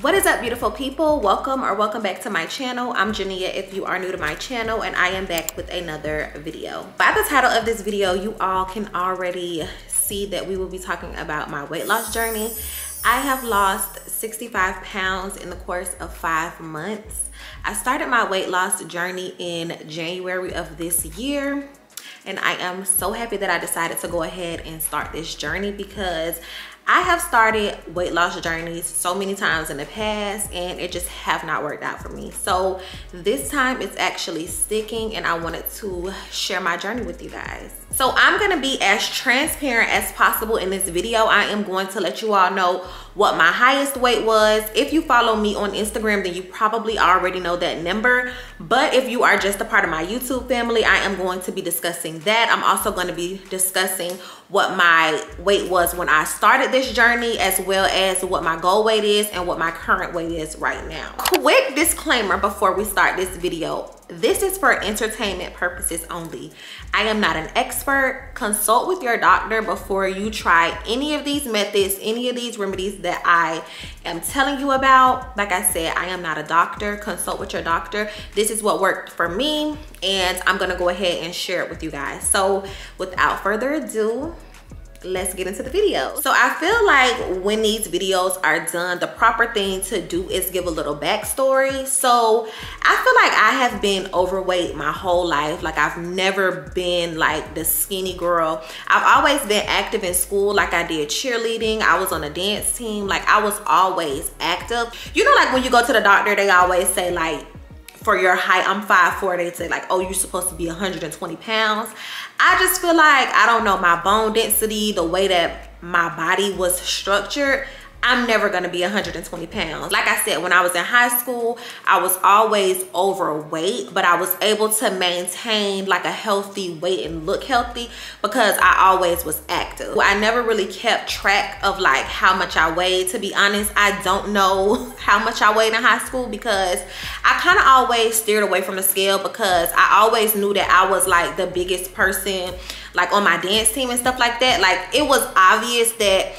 What is up, beautiful people? Welcome back to my channel. I'm Jania if you are new to my channel, and I am back with another video. By the title of this video, you all can already see that we will be talking about my weight loss journey. I have lost 65 pounds in the course of 5 months. I started my weight loss journey in January of this year, and I am so happy that I decided to go ahead and start this journey because I have started weight loss journeys so many times in the past and it just have not worked out for me. So this time it's actually sticking, and I wanted to share my journey with you guys. So I'm gonna be as transparent as possible in this video. I am going to let you all know what my highest weight was. If you follow me on Instagram, then you probably already know that number. But if you are just a part of my YouTube family, I am going to be discussing that. I'm also going to be discussing what my weight was when I started this journey, as well as what my goal weight is and what my current weight is right now. Quick disclaimer before we start this video. This is for entertainment purposes only. I am not an expert. Consult with your doctor before you try any of these methods, any of these remedies that I am telling you about. Like I said, I am not a doctor. Consult with your doctor. This is what worked for me, and I'm gonna go ahead and share it with you guys. So without further ado, let's get into the video. So I feel like when these videos are done, the proper thing to do is give a little backstory. So I feel like I have been overweight my whole life. Like I've never been like the skinny girl. I've always been active in school. Like I did cheerleading. I was on a dance team. Like I was always active. You know, like when you go to the doctor, they always say like, for your height, I'm 5'4", they say like, oh, you're supposed to be 120 pounds. I just feel like, I don't know, my bone density, the way that my body was structured, I'm never gonna be 120 pounds. Like I said, when I was in high school, I was always overweight, but I was able to maintain like a healthy weight and look healthy because I always was active. I never really kept track of like how much I weighed. To be honest, I don't know how much I weighed in high school because I kind of always steered away from the scale because I always knew that I was like the biggest person like on my dance team and stuff like that. Like it was obvious that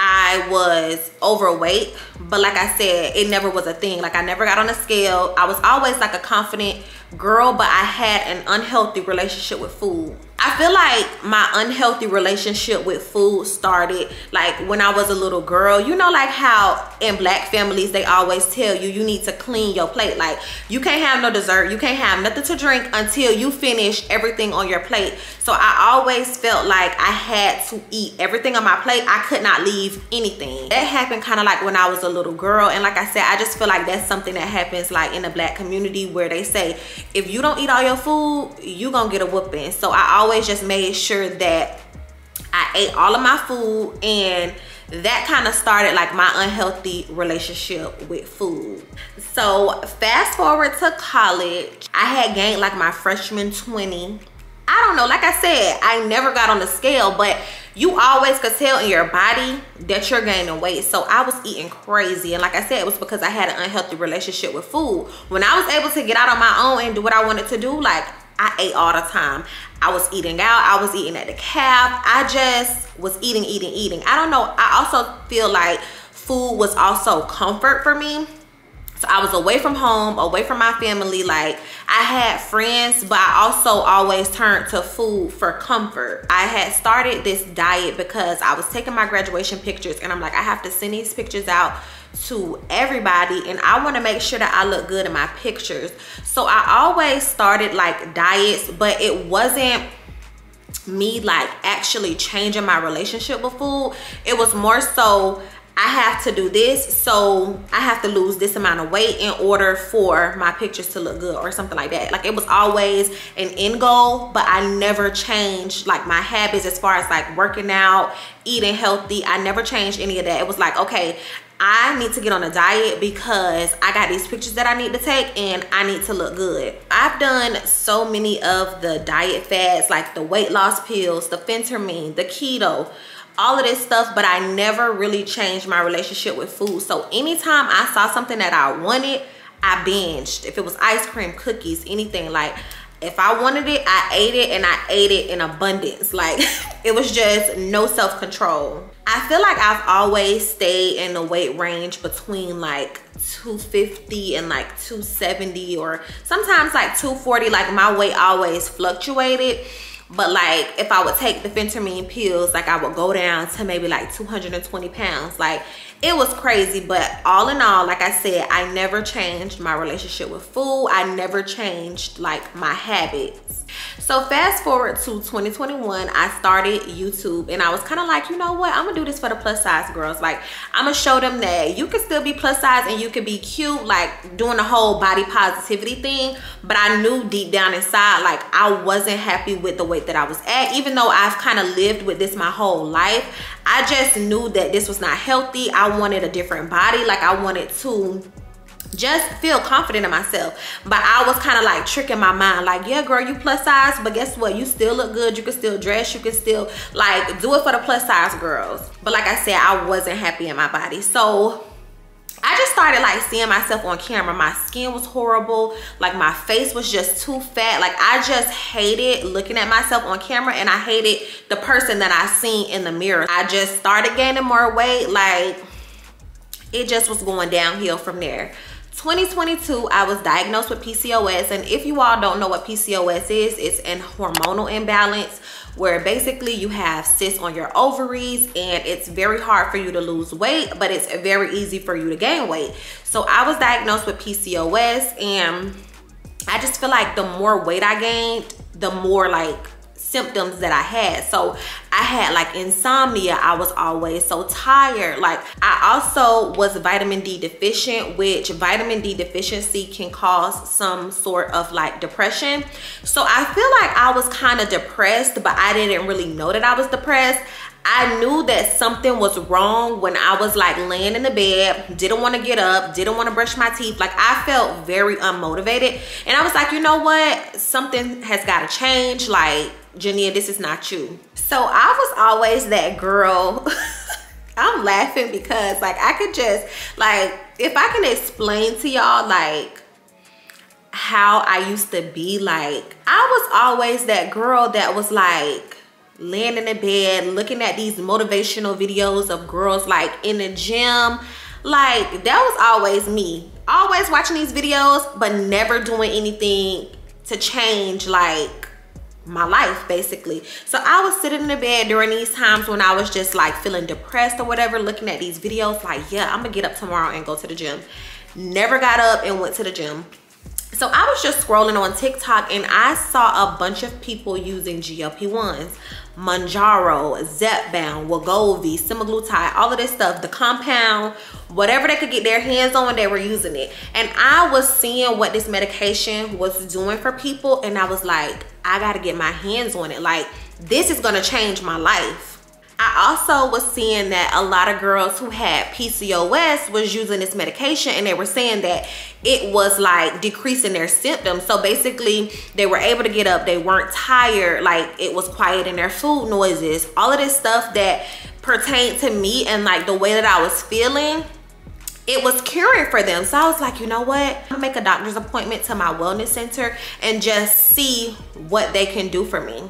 I was overweight, but like I said, it never was a thing. Like I never got on a scale. I was always like a confident girl, but I had an unhealthy relationship with food. I feel like my unhealthy relationship with food started like when I was a little girl. You know, like how in black families, they always tell you, you need to clean your plate. Like you can't have no dessert. You can't have nothing to drink until you finish everything on your plate. So I always felt like I had to eat everything on my plate. I could not leave anything. That happened kind of like when I was a little girl. And like I said, I just feel like that's something that happens like in the black community where they say, if you don't eat all your food, you gonna get a whooping. So I always just made sure that I ate all of my food, and that kind of started like my unhealthy relationship with food. So fast forward to college, I had gained like my freshman 20. I don't know, like I said, I never got on the scale, but you always could tell in your body that you're gaining weight. So I was eating crazy, and like I said, it was because I had an unhealthy relationship with food. When I was able to get out on my own and do what I wanted to do, like I ate all the time. I was eating out, I was eating at the cab. I just was eating. I don't know, I also feel like food was also comfort for me. So I was away from home, away from my family. Like I had friends, but I also always turned to food for comfort. I had started this diet because I was taking my graduation pictures, and I'm like, I have to send these pictures out to everybody, and I want to make sure that I look good in my pictures. So I always started like diets, but it wasn't me like actually changing my relationship with food. It was more so I have to do this, so I have to lose this amount of weight in order for my pictures to look good or something like that. Like, it was always an end goal, but I never changed like my habits as far as like working out, eating healthy. I never changed any of that. It was like, okay, I need to get on a diet because I got these pictures that I need to take and I need to look good. I've done so many of the diet fads, like the weight loss pills, the phentermine, the keto, all of this stuff, but I never really changed my relationship with food. So anytime I saw something that I wanted, I binged. If it was ice cream, cookies, anything, like if I wanted it, I ate it, and I ate it in abundance. Like, it was just no self-control. I feel like I've always stayed in the weight range between like 250 and like 270, or sometimes like 240. Like, my weight always fluctuated. But like, if I would take the phentermine pills, like I would go down to maybe like 220 pounds. Like, it was crazy. But all in all, like I said, I never changed my relationship with food. I never changed like my habits. So fast forward to 2021, I started YouTube, and I was kind of like, you know what, I'm gonna do this for the plus size girls. Like, I'm gonna show them that you can still be plus size and you can be cute, like doing the whole body positivity thing. But I knew deep down inside, like, I wasn't happy with the weight that I was at. Even though I've kind of lived with this my whole life, I just knew that this was not healthy. I wanted a different body. Like, I wanted to just feel confident in myself. But I was kind of like tricking my mind, like, yeah girl, you plus size, but guess what, you still look good, you can still dress, you can still like do it for the plus size girls. But like I said, I wasn't happy in my body. So I just started like seeing myself on camera. My skin was horrible, like my face was just too fat. Like, I just hated looking at myself on camera, and I hated the person that I seen in the mirror. I just started gaining more weight. Like, it just was going downhill from there. 2022, I was diagnosed with PCOS, and if you all don't know what PCOS is, it's an hormonal imbalance where basically you have cysts on your ovaries, and it's very hard for you to lose weight, but it's very easy for you to gain weight. So I was diagnosed with PCOS, and I just feel like the more weight I gained, the more like symptoms that I had. So I had like insomnia. I was always so tired. Like, I also was vitamin D deficient, which vitamin D deficiency can cause some sort of like depression. So I feel like I was kind of depressed, but I didn't really know that I was depressed. I knew that something was wrong when I was like laying in the bed, didn't want to get up, didn't want to brush my teeth. Like, I felt very unmotivated, and I was like, you know what, something has got to change. Like, Jenia, this is not you. So I was always that girl. I'm laughing because like, I could just like, if I can explain to y'all like how I used to be, like, I was always that girl that was like laying in the bed looking at these motivational videos of girls like in the gym. Like, that was always me, always watching these videos but never doing anything to change like my life basically. So I was sitting in the bed during these times when I was just like feeling depressed or whatever, looking at these videos like, yeah, I'm gonna get up tomorrow and go to the gym. Never got up and went to the gym. So I was just scrolling on TikTok, and I saw a bunch of people using GLP-1s, Mounjaro, Zepbound, Wegovy, semaglutide, all of this stuff, the compound, whatever they could get their hands on, they were using it. And I was seeing what this medication was doing for people, and I was like, I gotta get my hands on it. Like, this is gonna change my life. I also was seeing that a lot of girls who had PCOS was using this medication, and they were saying that it was like decreasing their symptoms. So basically they were able to get up, they weren't tired, like it was quiet in their food noises, all of this stuff that pertained to me and like the way that I was feeling, it was curing for them. So I was like, you know what, I'm gonna make a doctor's appointment to my wellness center and just see what they can do for me.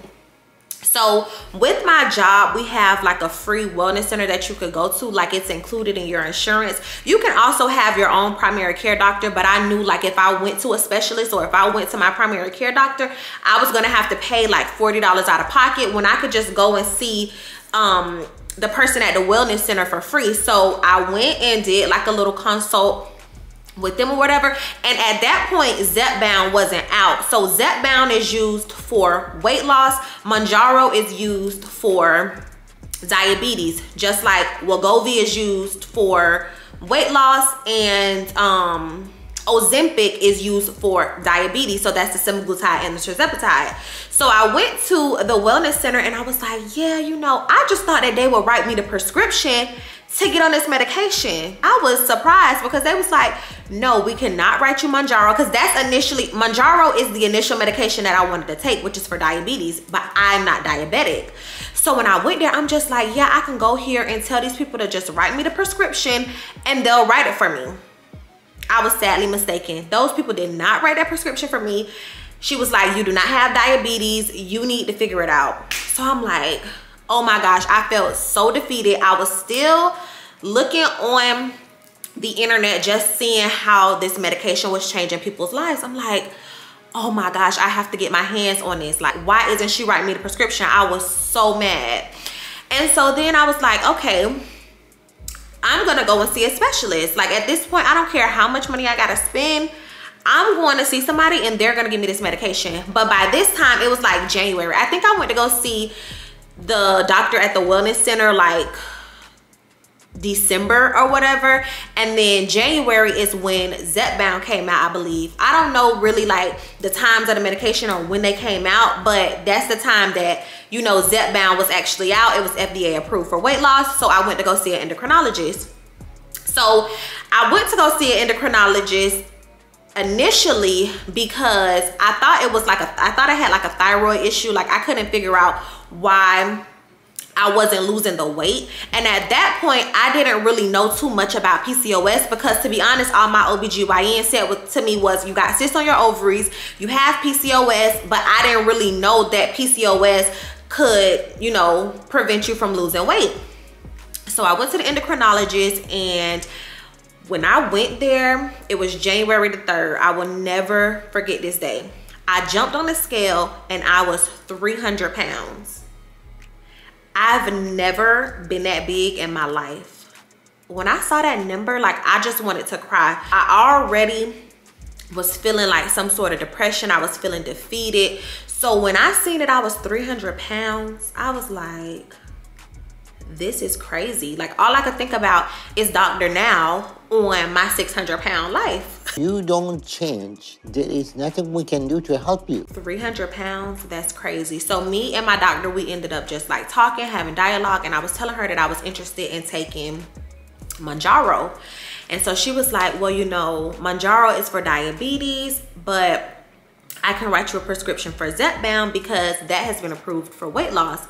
So with my job, we have like a free wellness center that you could go to, like it's included in your insurance. You can also have your own primary care doctor, but I knew like if I went to a specialist or if I went to my primary care doctor, I was gonna have to pay like $40 out of pocket when I could just go and see the person at the wellness center for free. So I went and did like a little consult with them or whatever, and at that point Zepbound wasn't out. So Zepbound is used for weight loss, Mounjaro is used for diabetes, just like Wegovy is used for weight loss and Ozempic is used for diabetes. So that's the semaglutide and the tirzepatide. So I went to the wellness center and I was like, yeah, you know, I just thought that they would write me the prescription to get on this medication. I was surprised because they was like, no, we cannot write you Mounjaro, because that's initially, Mounjaro is the initial medication that I wanted to take, which is for diabetes, but I'm not diabetic. So when I went there, I'm just like, yeah, I can go here and tell these people to just write me the prescription and they'll write it for me. I was sadly mistaken. Those people did not write that prescription for me. She was like, you do not have diabetes. You need to figure it out. So I'm like, oh my gosh, I felt so defeated. I was still looking on the internet, just seeing how this medication was changing people's lives. I'm like, oh my gosh, I have to get my hands on this. Like, why isn't she writing me the prescription? I was so mad. And so then I was like, okay, I'm gonna go and see a specialist. Like, at this point, I don't care how much money I gotta spend. I'm going to see somebody and they're gonna give me this medication. But by this time, it was like January. I think I went to go see the doctor at the wellness center like December or whatever, and then January is when Zepbound came out, I believe. I don't know really like the times of the medication or when they came out, but that's the time that, you know, Zepbound was actually out. It was FDA approved for weight loss. So I went to go see an endocrinologist. So I went to go see an endocrinologist initially because I thought it was like I thought I had like a thyroid issue. Like, I couldn't figure out why I wasn't losing the weight. And at that point, I didn't really know too much about PCOS, because to be honest, all my OBGYN said to me was, you got cysts on your ovaries, you have PCOS, but I didn't really know that PCOS could, you know, prevent you from losing weight. So I went to the endocrinologist, and when I went there, it was January the 3rd. I will never forget this day. I jumped on the scale and I was 300 pounds. I've never been that big in my life. When I saw that number, like, I just wanted to cry. I already was feeling like some sort of depression. I was feeling defeated. So when I seen that I was 300 pounds, I was like, this is crazy. Like, all I could think about is Dr. Now on my 600-pound life. You don't change. There is nothing we can do to help you. 300 pounds, that's crazy. So me and my doctor, we ended up just like talking, having dialogue, and I was telling her that I was interested in taking Mounjaro. And so she was like, well, you know, Mounjaro is for diabetes, but I can write you a prescription for Zepbound because that has been approved for weight loss.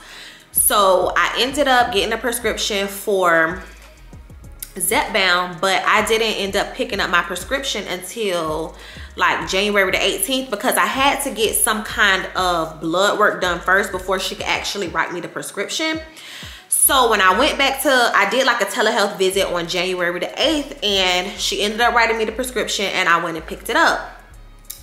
So I ended up getting a prescription for Zepbound, but I didn't end up picking up my prescription until like January the 18th, because I had to get some kind of blood work done first before she could actually write me the prescription. So when I went back to, I did like a telehealth visit on January the 8th, and she ended up writing me the prescription, and I went and picked it up.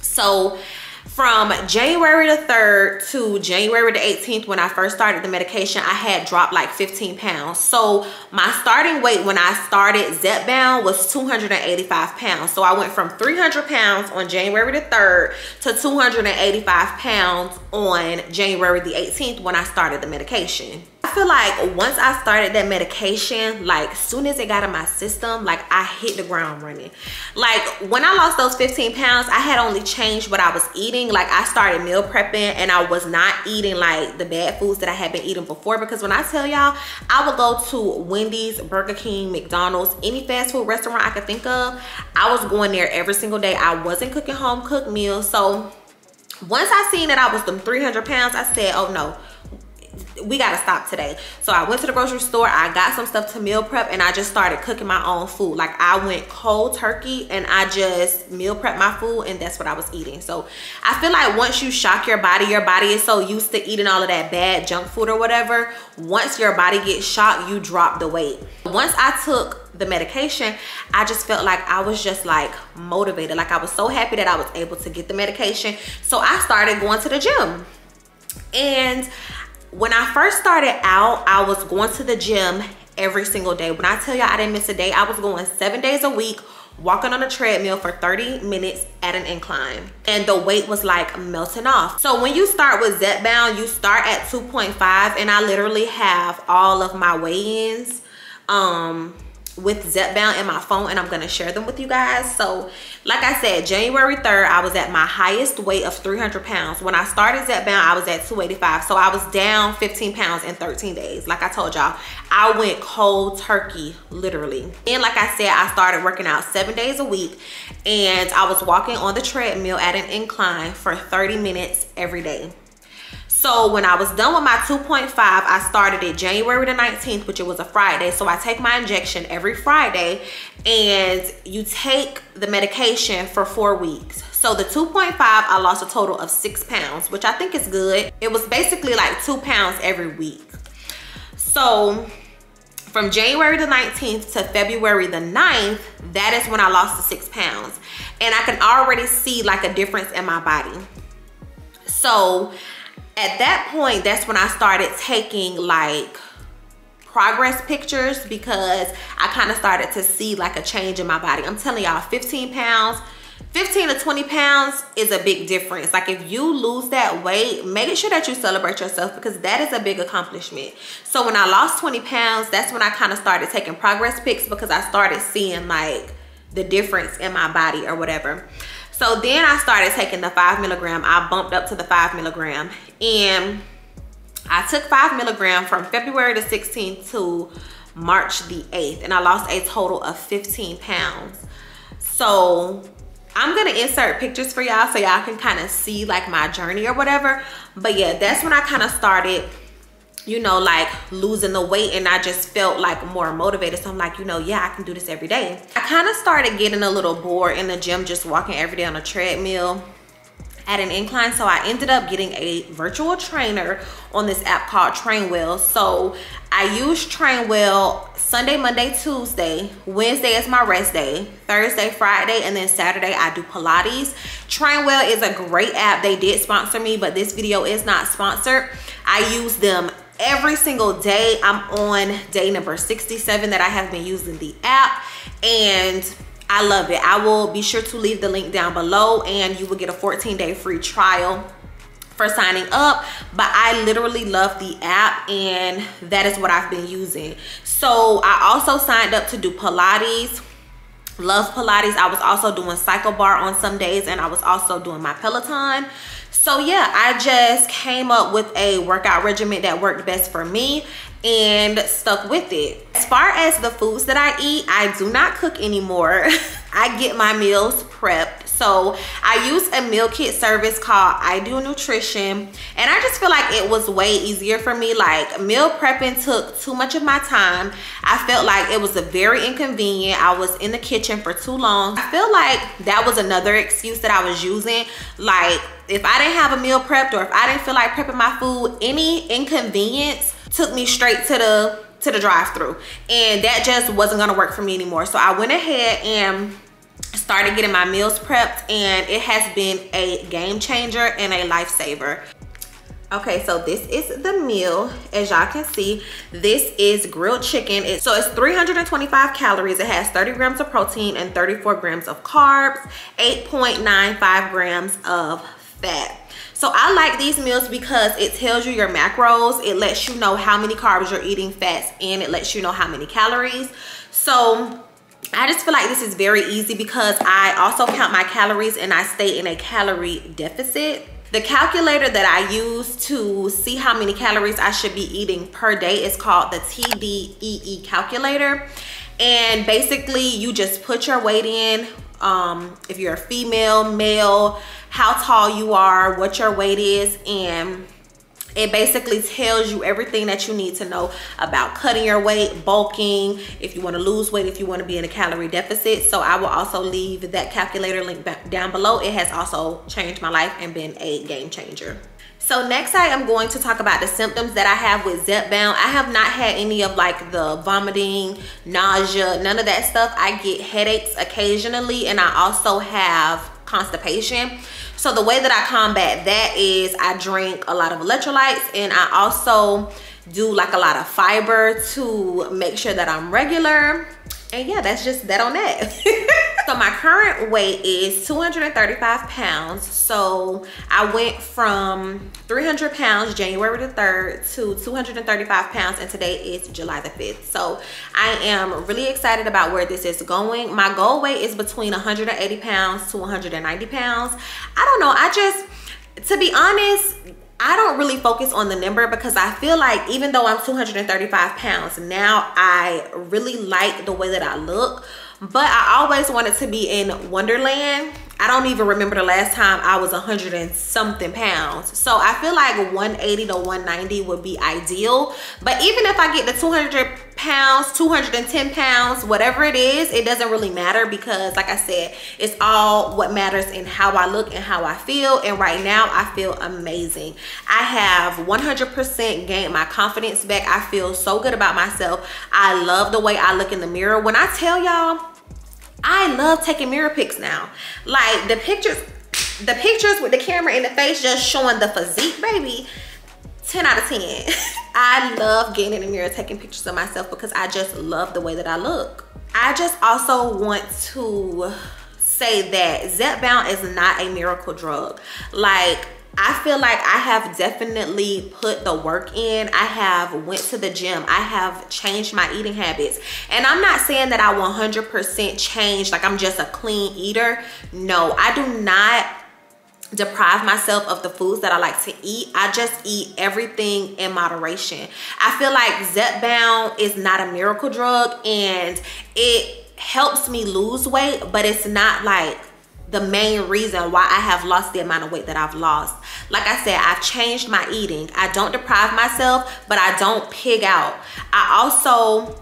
So from January the 3rd to January the 18th, when I first started the medication, I had dropped like 15 pounds. So my starting weight when I started Zepbound was 285 pounds. So I went from 300 pounds on January the 3rd to 285 pounds on January the 18th when I started the medication. I feel like once I started that medication, like soon as it got in my system, like I hit the ground running. Like when I lost those 15 pounds, I had only changed what I was eating. Like I started meal prepping, and I was not eating like the bad foods that I had been eating before, because when I tell y'all, I would go to Wendy's, Burger King, McDonald's, any fast food restaurant I could think of. I was going there every single day. I wasn't cooking home cooked meals. So once I seen that I was them 300 pounds, I said, oh no, we gotta stop today. So I went to the grocery store, I got some stuff to meal prep, and I just started cooking my own food. Like I went cold turkey and I just meal prepped my food, and that's what I was eating. So I feel like once you shock your body is so used to eating all of that bad junk food or whatever. Once your body gets shocked, you drop the weight. Once I took the medication, I just felt like I was just like motivated. Like I was so happy that I was able to get the medication. So I started going to the gym. And when I first started out, I was going to the gym every single day. When I tell y'all I didn't miss a day, I was going 7 days a week walking on a treadmill for 30 minutes at an incline, and the weight was like melting off. So when you start with Zepbound, you start at 2.5, and I literally have all of my weigh-ins with Zepbound in my phone, and I'm gonna share them with you guys. So like I said, January 3rd, I was at my highest weight of 300 pounds. When I started Zepbound, I was at 285. So I was down 15 pounds in 13 days. Like I told y'all, I went cold turkey, literally. And like I said, I started working out 7 days a week, and I was walking on the treadmill at an incline for 30 minutes every day. So when I was done with my 2.5, I started it January the 19th, which it was a Friday. So I take my injection every Friday, and you take the medication for 4 weeks. So the 2.5, I lost a total of 6 pounds, which I think is good. It was basically like 2 pounds every week. So from January the 19th to February the 9th, that is when I lost the 6 pounds. And I can already see like a difference in my body. So at that point, that's when I started taking like progress pictures, because I kind of started to see like a change in my body. I'm telling y'all, 15 to 20 pounds is a big difference. Like if you lose that weight, make sure that you celebrate yourself, because that is a big accomplishment. So when I lost 20 pounds, that's when I kind of started taking progress pics, because I started seeing like the difference in my body or whatever. So then I started taking the 5 milligram. I bumped up to the 5 milligram, and I took 5 milligram from February the 16th to March the 8th, and I lost a total of 15 pounds. So I'm gonna insert pictures for y'all so y'all can kind of see like my journey or whatever. But yeah, that's when I kind of started, you know, like losing the weight, and I just felt like more motivated. So I'm like, you know, yeah, I can do this every day. I kind of started getting a little bored in the gym, just walking every day on a treadmill at an incline. So I ended up getting a virtual trainer on this app called Trainwell. So I use Trainwell Sunday, Monday, Tuesday. Wednesday is my rest day. Thursday, Friday, and then Saturday I do Pilates. Trainwell is a great app. They did sponsor me, but this video is not sponsored. I use them every single day. I'm on day number 67 that I have been using the app, and I love it. I will be sure to leave the link down below, and you will get a 14-day free trial for signing up. But I literally love the app, and that is what I've been using. So I also signed up to do Pilates. Love Pilates. I was also doing cycle bar on some days, and I was also doing my Peloton. So yeah, I just came up with a workout regimen that worked best for me and stuck with it. As far as the foods that I eat, I do not cook anymore. I get my meals prepped. So I use a meal kit service called Ideal Nutrition, and I just feel like it was way easier for me. Like meal prepping took too much of my time. I felt like it was very inconvenient. I was in the kitchen for too long. I feel like that was another excuse that I was using. Like if I didn't have a meal prepped, or if I didn't feel like prepping my food, any inconvenience took me straight to the drive-thru, and that just wasn't gonna work for me anymore. So I went ahead and started getting my meals prepped, and it has been a game changer and a lifesaver. Okay, so this is the meal. As y'all can see, this is grilled chicken. So it's 325 calories. It has 30 grams of protein and 34 grams of carbs, 8.95 grams of fat. So I like these meals because it tells you your macros. It lets you know how many carbs you're eating, fats, and it lets you know how many calories. So I just feel like this is very easy, because I also count my calories and I stay in a calorie deficit. The calculator that I use to see how many calories I should be eating per day is called the TDEE calculator. And basically you just put your weight in, if you're a female, male, how tall you are, what your weight is, and it basically tells you everything that you need to know about cutting your weight, bulking, if you want to lose weight, if you want to be in a calorie deficit. So I will also leave that calculator link back down below. It has also changed my life and been a game changer. So next I am going to talk about the symptoms that I have with Zepbound. I have not had any of like the vomiting, nausea, none of that stuff. I get headaches occasionally, and I also have constipation. So the way that I combat that is I drink a lot of electrolytes, and I also do like a lot of fiber to make sure that I'm regular. And yeah, that's just that on that. So my current weight is 235 pounds. So I went from 300 pounds January the 3rd to 235 pounds, and today is July the 5th. So I am really excited about where this is going. My goal weight is between 180 pounds to 190 pounds. I don't know, to be honest, I don't really focus on the number because I feel like even though I'm 235 pounds now, I really like the way that I look, but I always wanted to be in Wonderland. I don't even remember the last time I was 100 and something pounds. So I feel like 180 to 190 would be ideal. But even if I get the 200 pounds, 210 pounds, whatever it is, it doesn't really matter because like I said, it's all what matters in how I look and how I feel. And right now I feel amazing. I have 100% gained my confidence back. I feel so good about myself. I love the way I look in the mirror. When I tell y'all, I love taking mirror pics now. Like the pictures with the camera in the face just showing the physique, baby, 10 out of 10. I love getting in the mirror taking pictures of myself because I just love the way that I look. I just also want to say that Zepbound is not a miracle drug. Like, I feel like I have definitely put the work in. I have went to the gym. I have changed my eating habits. And I'm not saying that I 100% changed, like I'm just a clean eater. No, I do not deprive myself of the foods that I like to eat. I just eat everything in moderation. I feel like Zepbound is not a miracle drug and it helps me lose weight, but it's not like the main reason why I have lost the amount of weight that I've lost. Like I said, I've changed my eating. I don't deprive myself, but I don't pig out. I also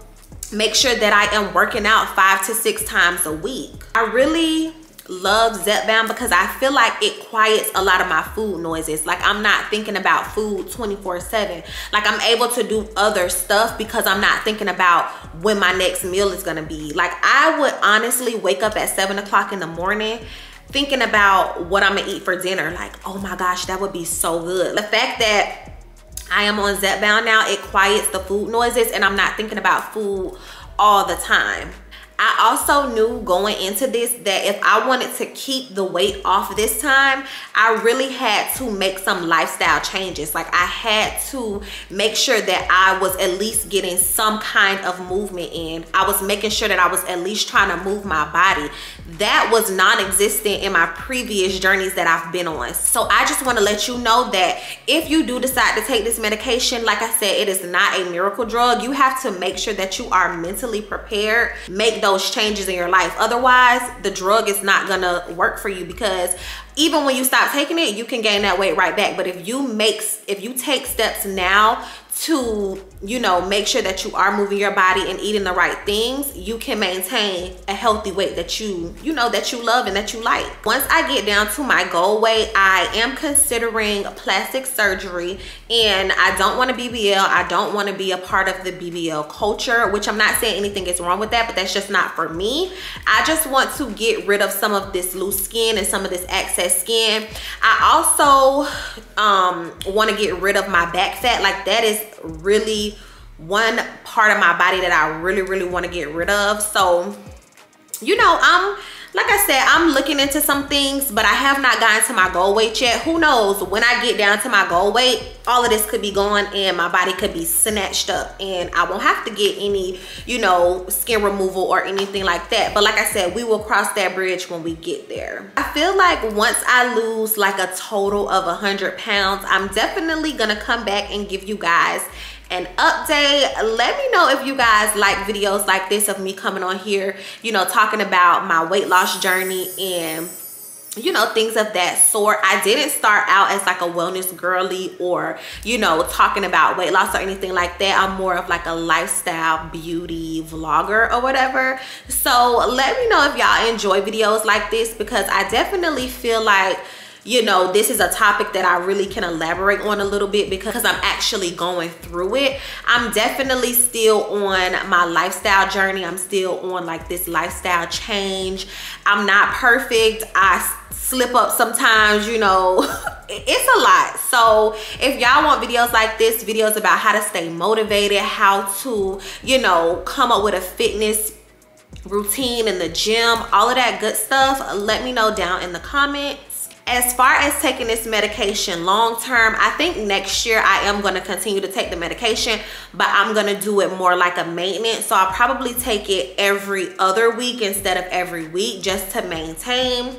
make sure that I am working out 5 to 6 times a week. I really love Zepbound because I feel like it quiets a lot of my food noises. Like I'm not thinking about food 24/7. Like I'm able to do other stuff because I'm not thinking about when my next meal is gonna be. Like I would honestly wake up at 7 o'clock in the morning thinking about what I'm gonna eat for dinner. Like, oh my gosh, that would be so good. The fact that I am on Zepbound now, it quiets the food noises and I'm not thinking about food all the time. I also knew going into this that if I wanted to keep the weight off this time, I really had to make some lifestyle changes. Like I had to make sure that I was at least getting some kind of movement in. I was making sure that I was at least trying to move my body. That was non-existent in my previous journeys that I've been on. So I just want to let you know that if you do decide to take this medication, like I said, it is not a miracle drug. You have to make sure that you are mentally prepared. Make those changes in your life. Otherwise, the drug is not gonna work for you because even when you stop taking it, you can gain that weight right back. But if you take steps now to, you know, make sure that you are moving your body and eating the right things, you can maintain a healthy weight that you know, that you love and that you like. Once I get down to my goal weight, I am considering plastic surgery and I don't want to BBL. I don't want to be a part of the BBL culture, which I'm not saying anything is wrong with that, but that's just not for me. I just want to get rid of some of this loose skin and some of this excess skin. I also want to get rid of my back fat. Like that is really one part of my body that I really want to get rid of. So, you know, like I said, I'm looking into some things, but I have not gotten to my goal weight yet. Who knows, when I get down to my goal weight, all of this could be gone and my body could be snatched up and I won't have to get any, you know, skin removal or anything like that. But like I said, we will cross that bridge when we get there. I feel like once I lose like a total of 100 pounds, I'm definitely gonna come back and give you guys an update. Let me know if you guys like videos like this of me coming on here, you know, talking about my weight loss journey and, you know, things of that sort. I didn't start out as like a wellness girly or, you know, talking about weight loss or anything like that. I'm more of like a lifestyle beauty vlogger or whatever. So let me know if y'all enjoy videos like this because I definitely feel like, you know, this is a topic that I really can elaborate on a little bit because I'm actually going through it. I'm definitely still on my lifestyle journey. I'm still on like this lifestyle change. I'm not perfect. I slip up sometimes, you know, it's a lot. So if y'all want videos like this, videos about how to stay motivated, how to, you know, come up with a fitness routine in the gym, all of that good stuff, let me know down in the comments. As far as taking this medication long term, I think next year I am going to continue to take the medication, but I'm going to do it more like a maintenance. So I'll probably take it every other week instead of every week, just to maintain.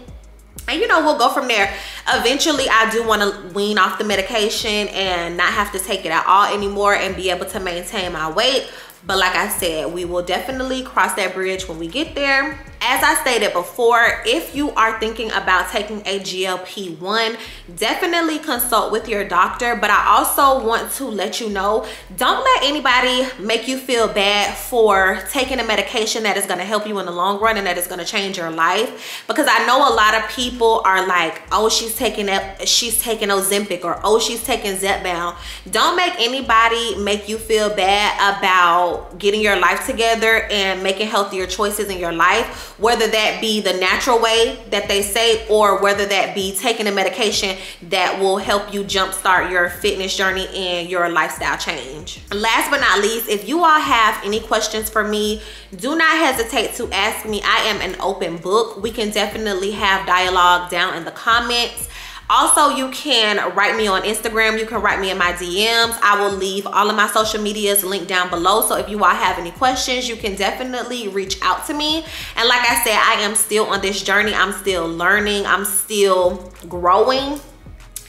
And you know, we'll go from there. Eventually, I do want to wean off the medication and not have to take it at all anymore and be able to maintain my weight. But like I said, we will definitely cross that bridge when we get there. As I stated before, if you are thinking about taking a GLP-1, definitely consult with your doctor. But I also want to let you know, don't let anybody make you feel bad for taking a medication that is going to help you in the long run and that is going to change your life. Because I know a lot of people are like, oh, she's taking Ozempic, or oh, she's taking Zepbound. Don't make anybody make you feel bad about getting your life together and making healthier choices in your life, whether that be the natural way that they say, or whether that be taking a medication that will help you jumpstart your fitness journey and your lifestyle change. Last but not least, if you all have any questions for me, do not hesitate to ask me. I am an open book. We can definitely have dialogue down in the comments. Also, you can write me on Instagram. You can write me in my DMs. I will leave all of my social medias linked down below. So if you all have any questions, you can definitely reach out to me. And like I said, I am still on this journey. I'm still learning. I'm still growing.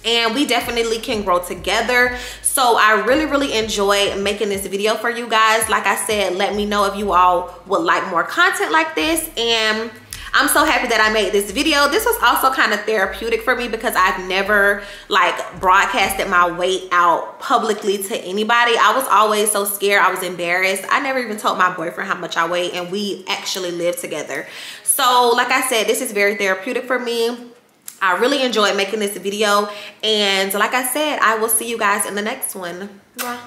And we definitely can grow together. So I really enjoy making this video for you guys. Like I said, let me know if you all would like more content like this. And I'm so happy that I made this video. This was also kind of therapeutic for me because I've never like broadcasted my weight out publicly to anybody. I was always so scared. I was embarrassed. I never even told my boyfriend how much I weigh, and we actually live together. So like I said, this is very therapeutic for me. I really enjoyed making this video. And like I said, I will see you guys in the next one. Bye.